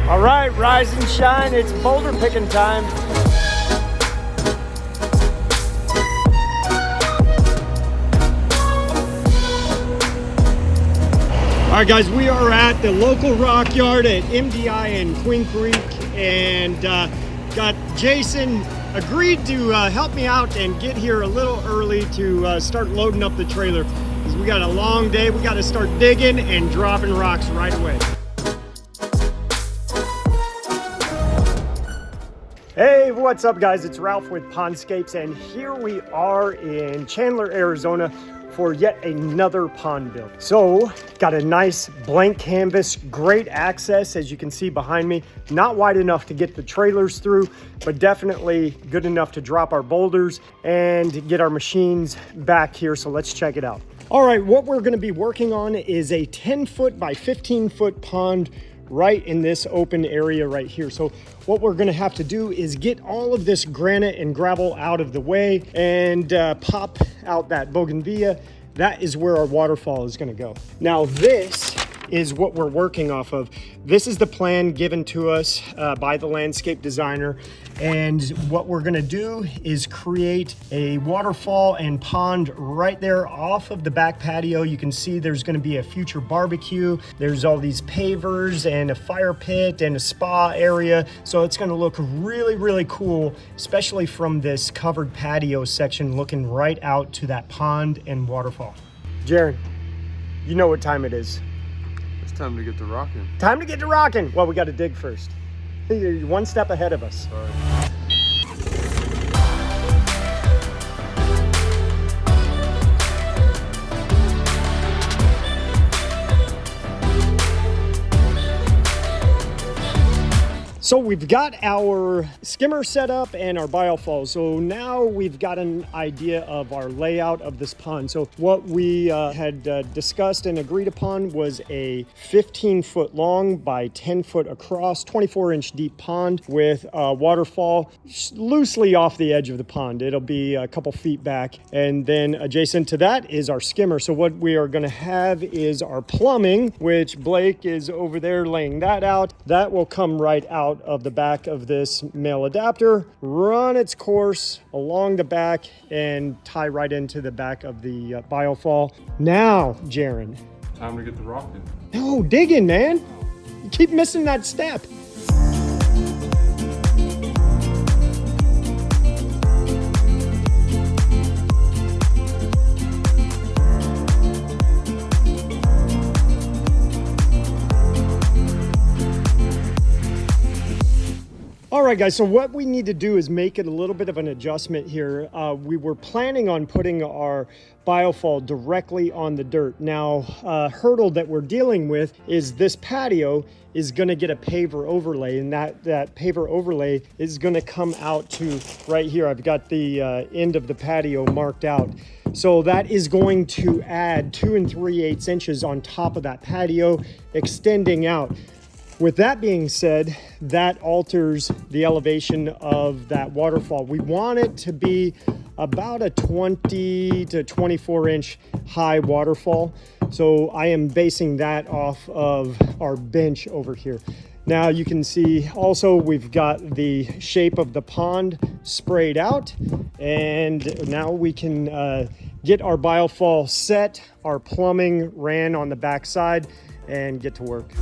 All right, rise and shine. It's boulder picking time. All right, guys, we are at the local rock yard at MDI and Queen Creek, and got Jason agreed to help me out and get here a little early to start loading up the trailer because we got a long day. We got to start digging and dropping rocks right away. Hey, what's up, guys? It's Ralph with Pondscapes, and here we are in Chandler, Arizona for yet another pond build. So, got a nice blank canvas, great access, as you can see behind me. Not wide enough to get the trailers through, but definitely good enough to drop our boulders and get our machines back here. So let's check it out. All right, what we're gonna be working on is a 10-foot by 15-foot pond right in this open area right here. So what we're gonna have to do is get all of this granite and gravel out of the way and pop out that bougainvillea. That is where our waterfall is gonna go. Now this is what we're working off of. This is the plan given to us by the landscape designer. And what we're gonna do is create a waterfall and pond right there off of the back patio. You can see there's gonna be a future barbecue. There's all these pavers and a fire pit and a spa area. So it's gonna look really, really cool, especially from this covered patio section looking right out to that pond and waterfall. Jaron, you know what time it is. It's time to get to rocking. Time to get to rocking. Well, we gotta dig first. You're one step ahead of us. Sorry. So we've got our skimmer set up and our biofall. So now we've got an idea of our layout of this pond. So what we had discussed and agreed upon was a 15-foot long by 10-foot across, 24-inch deep pond with a waterfall loosely off the edge of the pond. It'll be a couple feet back. And then adjacent to that is our skimmer. So what we are gonna have is our plumbing, which Blake is over there laying that out. That will come right out of the back of this male adapter, run its course along the back and tie right into the back of the biofall. Now, Jaron. Time to get the rocking. No, digging, man. You keep missing that step. All right, guys, so what we need to do is make it a little bit of an adjustment here. We were planning on putting our biofall directly on the dirt. Now, hurdle that we're dealing with is this patio is gonna get a paver overlay, and that paver overlay is gonna come out to right here. I've got the end of the patio marked out. So that is going to add 2 3/8 inches on top of that patio, extending out. With that being said, that alters the elevation of that waterfall. We want it to be about a 20 to 24 inch high waterfall. So I am basing that off of our bench over here. Now you can see also we've got the shape of the pond sprayed out, and now we can get our biofall set, our plumbing ran on the back side, and get to work.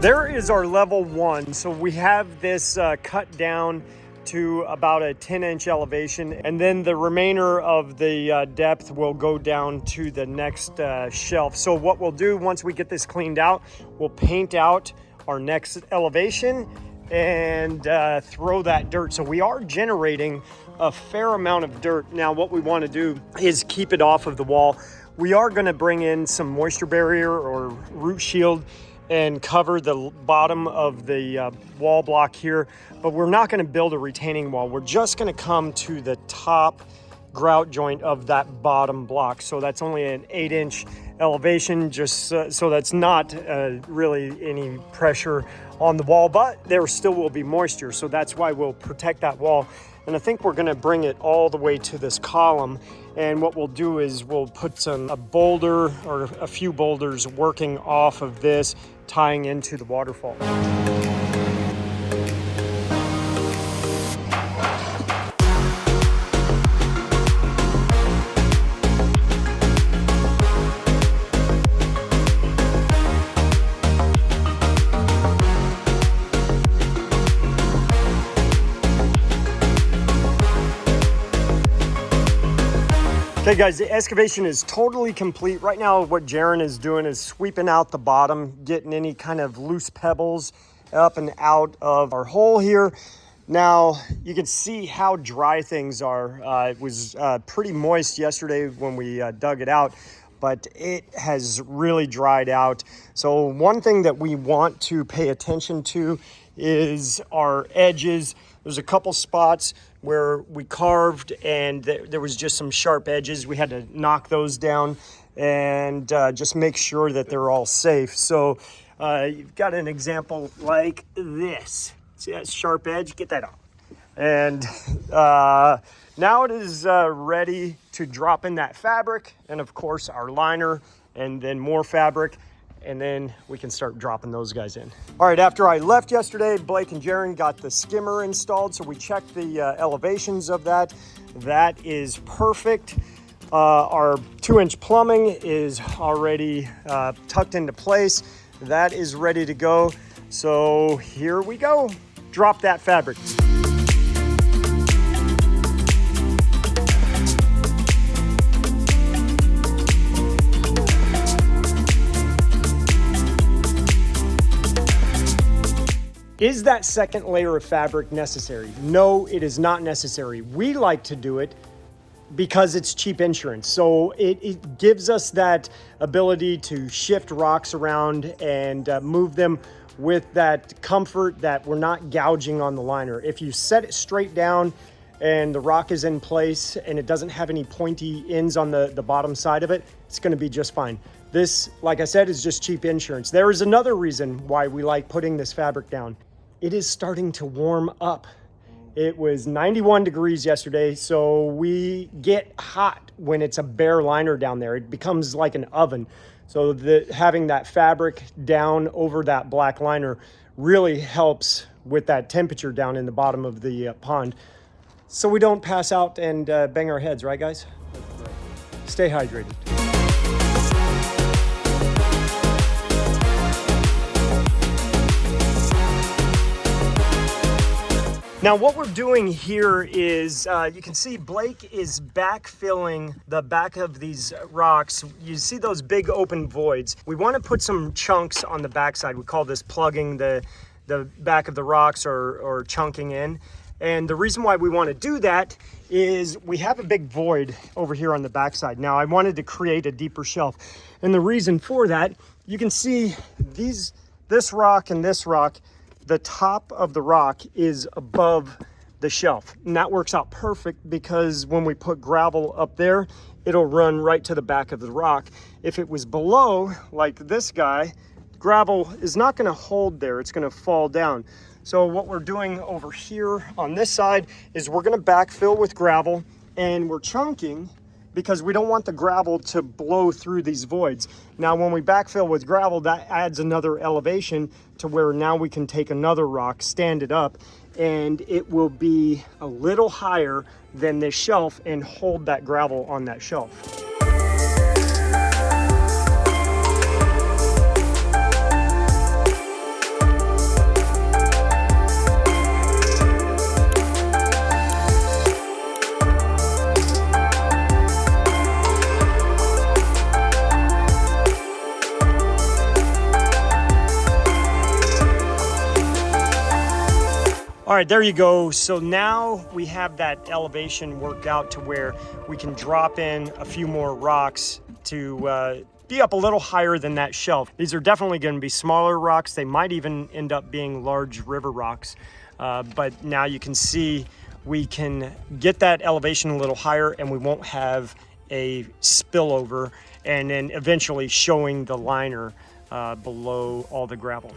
There is our level 1. So we have this cut down to about a 10-inch elevation, and then the remainder of the depth will go down to the next shelf. So what we'll do once we get this cleaned out, we'll paint out our next elevation and throw that dirt. So we are generating a fair amount of dirt. Now what we want to do is keep it off of the wall. We are going to bring in some moisture barrier or root shield and cover the bottom of the wall block here, but we're not going to build a retaining wall. We're just going to come to the top grout joint of that bottom block. So that's only an 8-inch elevation, just so that's not really any pressure on the wall, but there still will be moisture. So that's why we'll protect that wall. And I think we're gonna bring it all the way to this column. And what we'll do is we'll put a boulder or a few boulders working off of this, tying into the waterfall. Okay guys, the excavation is totally complete. Right now what Jaron is doing is sweeping out the bottom, getting any kind of loose pebbles up and out of our hole here. Now you can see how dry things are. It was pretty moist yesterday when we dug it out, but it has really dried out. So one thing that we want to pay attention to is our edges. There's a couple spots where we carved and there was just some sharp edges. We had to knock those down and just make sure that they're all safe. So you've got an example like this. See that sharp edge? Get that off. And now it is ready to drop in that fabric and of course our liner and then more fabric. And then we can start dropping those guys in. All right, after I left yesterday, Blake and Jaron got the skimmer installed. So we checked the elevations of that. That is perfect. Our 2-inch plumbing is already tucked into place. That is ready to go. So here we go. Drop that fabric. Is that second layer of fabric necessary? No, it is not necessary. We like to do it because it's cheap insurance. So it gives us that ability to shift rocks around and move them with that comfort that we're not gouging on the liner. If you set it straight down and the rock is in place and it doesn't have any pointy ends on the bottom side of it, it's gonna be just fine. This, like I said, is just cheap insurance. There is another reason why we like putting this fabric down. It is starting to warm up. It was 91 degrees yesterday, so we get hot when it's a bare liner down there. It becomes like an oven. So having that fabric down over that black liner really helps with that temperature down in the bottom of the pond. So we don't pass out and bang our heads, right guys? Stay hydrated. Now what we're doing here is, you can see Blake is backfilling the back of these rocks. You see those big open voids. We want to put some chunks on the backside. We call this plugging the back of the rocks or chunking in. And the reason why we want to do that is we have a big void over here on the backside. Now I wanted to create a deeper shelf. And the reason for that, you can see this rock and this rock, the top of the rock is above the shelf. And that works out perfect because when we put gravel up there, it'll run right to the back of the rock. If it was below, like this guy, gravel is not gonna hold there, it's gonna fall down. So what we're doing over here on this side is we're gonna backfill with gravel and we're chunking because we don't want the gravel to blow through these voids. Now, when we backfill with gravel, that adds another elevation to where now we can take another rock, stand it up, and it will be a little higher than this shelf and hold that gravel on that shelf. All right, there you go. So now we have that elevation worked out to where we can drop in a few more rocks to be up a little higher than that shelf. These are definitely going to be smaller rocks. They might even end up being large river rocks. But now you can see we can get that elevation a little higher and we won't have a spillover, and then eventually showing the liner below all the gravel.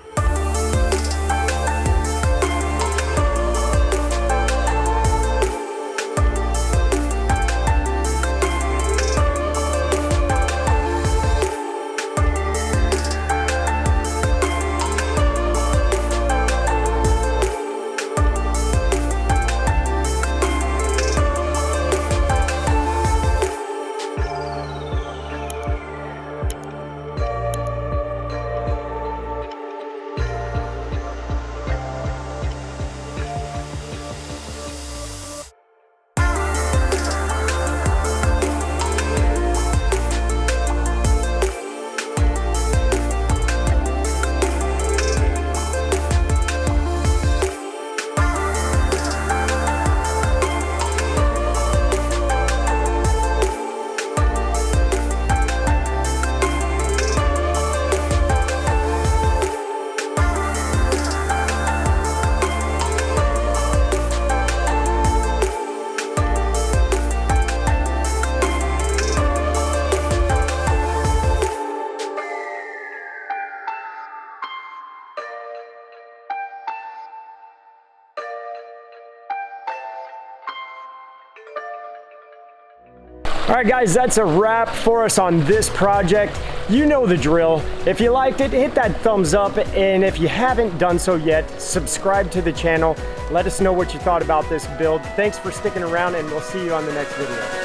All right, guys, that's a wrap for us on this project. You know the drill. If you liked it, hit that thumbs up, and if you haven't done so yet, subscribe to the channel. Let us know what you thought about this build. Thanks for sticking around, and we'll see you on the next video.